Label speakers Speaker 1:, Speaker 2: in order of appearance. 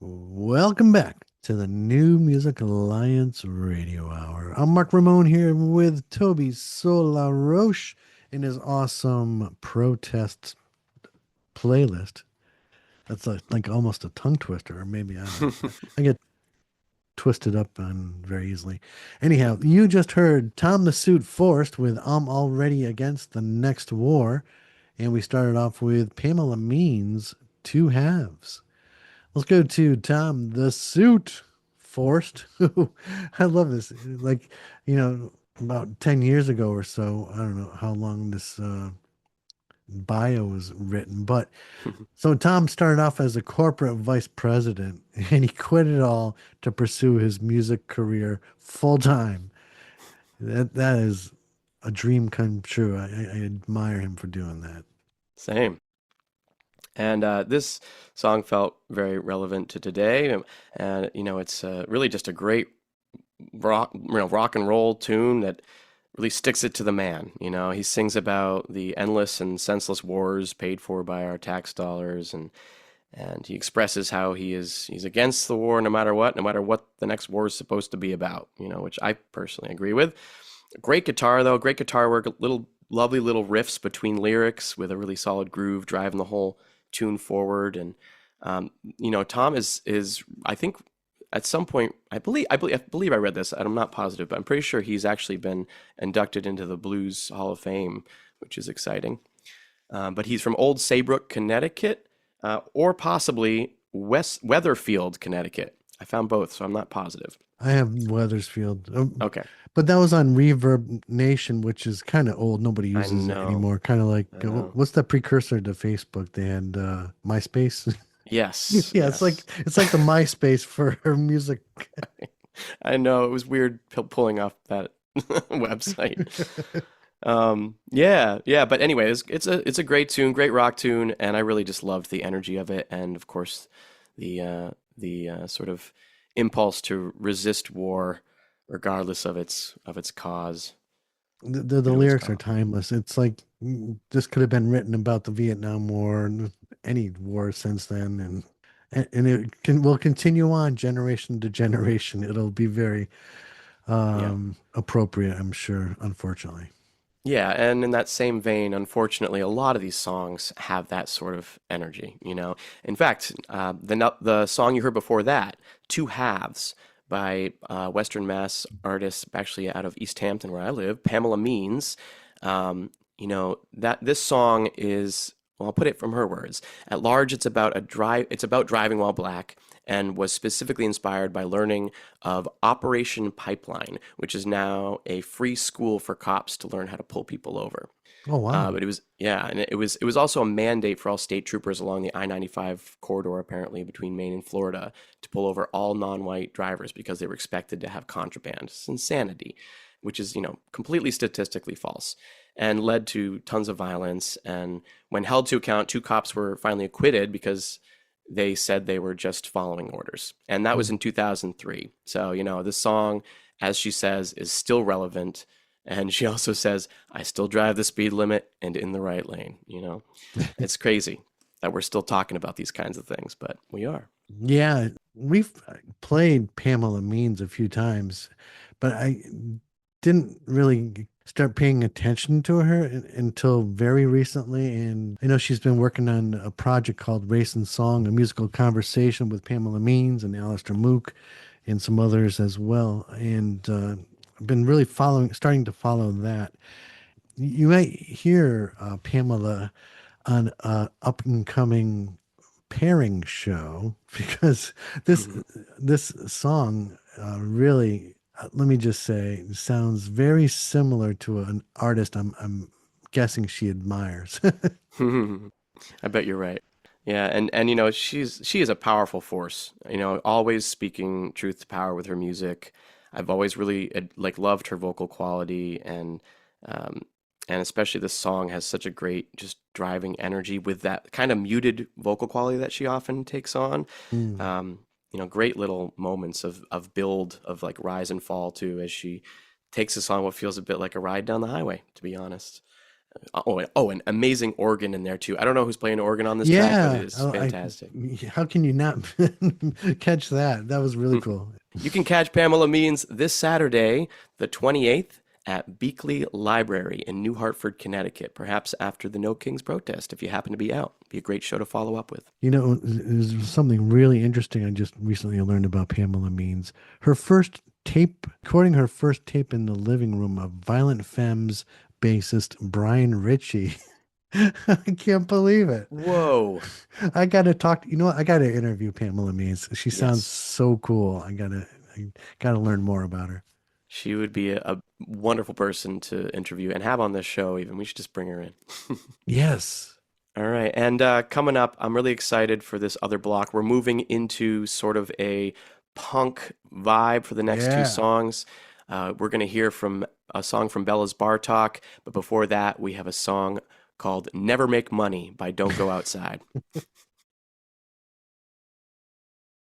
Speaker 1: Welcome back to the New Music Alliance Radio Hour. I'm Mark Ramone here with Tobey LaRoche in his awesome protest playlist. That's like almost a tongue twister, or maybe I don't know. I get twisted up on very easily. Anyhow, you just heard Tom the Suit Forst with I'm Already Against the Next War, and we started off with Pamela Means, Two Halves. Let's go to Tom the Suit Forst. I love this. Like, about 10 years ago or so, I don't know how long this bio was written, but so Tom started off as a corporate vice president and he quit it all to pursue his music career full time. That is a dream come true. I admire him for doing that.
Speaker 2: Same. And this song felt very relevant to today. And, it's really just a great rock and roll tune that really sticks it to the man. He sings about the endless and senseless wars paid for by our tax dollars, and he expresses how he's against the war no matter what the next war is supposed to be about. Which I personally agree with. Great guitar though, great guitar work, lovely little riffs between lyrics with a really solid groove driving the whole tune forward. And Tom is I think at some point I believe I read this. I'm not positive, but I'm pretty sure he's actually been inducted into the Blues Hall of Fame, which is exciting. But he's from Old Saybrook, Connecticut, or possibly West Weatherfield, Connecticut. I found both, so I'm not positive.
Speaker 1: I have Weathersfield.
Speaker 2: Okay,
Speaker 1: But that was on Reverb Nation, which is kind of old. Nobody
Speaker 2: I
Speaker 1: uses it
Speaker 2: know,
Speaker 1: anymore. Kind of like
Speaker 2: I know.
Speaker 1: what's the precursor to Facebook? They had MySpace.
Speaker 2: Yes,
Speaker 1: Yeah,
Speaker 2: yes.
Speaker 1: it's like the MySpace for music.
Speaker 2: I know it was weird pulling off that website. Yeah, yeah. But anyway, it's a great tune, great rock tune, and I really just loved the energy of it, and of course, the sort of impulse to resist war, regardless of its cause.
Speaker 1: The
Speaker 2: It was
Speaker 1: lyrics are
Speaker 2: powerful.
Speaker 1: timeless. It's like this could have been written about the Vietnam War and any war since then, and it will continue on generation to generation. It'll be very
Speaker 2: Yeah.
Speaker 1: appropriate, I'm sure. Unfortunately.
Speaker 2: Yeah, and in that same vein, unfortunately, a lot of these songs have that sort of energy. In fact, the song you heard before that, Two Halves, by Western Mass artist, actually out of East Hampton, where I live, Pamela Means, that this song is, well, I'll put it from her words. At large, it's about driving while black, and was specifically inspired by learning of Operation Pipeline, which is now a free school for cops to learn how to pull people over.
Speaker 1: Oh wow.
Speaker 2: But it was, yeah, and it was also a mandate for all state troopers along the I-95 corridor, apparently between Maine and Florida, to pull over all non-white drivers because they were expected to have contraband. It's insanity, which is completely statistically false, and led to tons of violence. And when held to account, two cops were finally acquitted because they said they were just following orders. And that was in 2003. So, this song, as she says, is still relevant. And she also says, I still drive the speed limit and in the right lane. It's crazy that we're still talking about these kinds of things, but we are.
Speaker 1: Yeah, we've played Pamela Means a few times, but I didn't really start paying attention to her until very recently. And I know she's been working on a project called Race and Song, a musical conversation with Pamela Means and Alistair Mook and some others as well. And I've been really starting to follow that. You might hear Pamela on a up and coming pairing show because this this song really let me just say sounds very similar to an artist I'm guessing she admires.
Speaker 2: I bet you're right. Yeah, and she is a powerful force. Always speaking truth to power with her music. I've always really like loved her vocal quality, um and especially this song has such a great just driving energy with that kind of muted vocal quality that she often takes on.
Speaker 1: Mm.
Speaker 2: Great little moments of build of like rise and fall too as she takes us on what feels a bit like a ride down the highway, to be honest. An amazing organ in there too. I don't know who's playing organ on this track, but it
Speaker 1: Yeah.
Speaker 2: is
Speaker 1: Oh,
Speaker 2: fantastic.
Speaker 1: how can you not catch that? That was really cool.
Speaker 2: You can catch Pamela Means this Saturday, the 28th, at Beakley Library in New Hartford, Connecticut, perhaps after the No Kings protest, if you happen to be out. Be a great show to follow up with.
Speaker 1: There's something really interesting I just recently learned about Pamela Means. Her first tape, recording her first tape in the living room of Violent Femmes bassist Brian Ritchie. I can't believe it.
Speaker 2: Whoa.
Speaker 1: I gotta talk. You know what? I gotta interview Pamela Means. She sounds
Speaker 2: Yes.
Speaker 1: so cool. I gotta learn more about her.
Speaker 2: She would be a wonderful person to interview and have on this show, even. We should just bring her in.
Speaker 1: Yes.
Speaker 2: All right. And coming up, I'm really excited for this other block. We're moving into sort of a punk vibe for the next two
Speaker 1: Yeah.
Speaker 2: songs. We're going to hear from a song from Bella's Bartok, but before that, we have a song called Never Make Money by Don't Go Outside.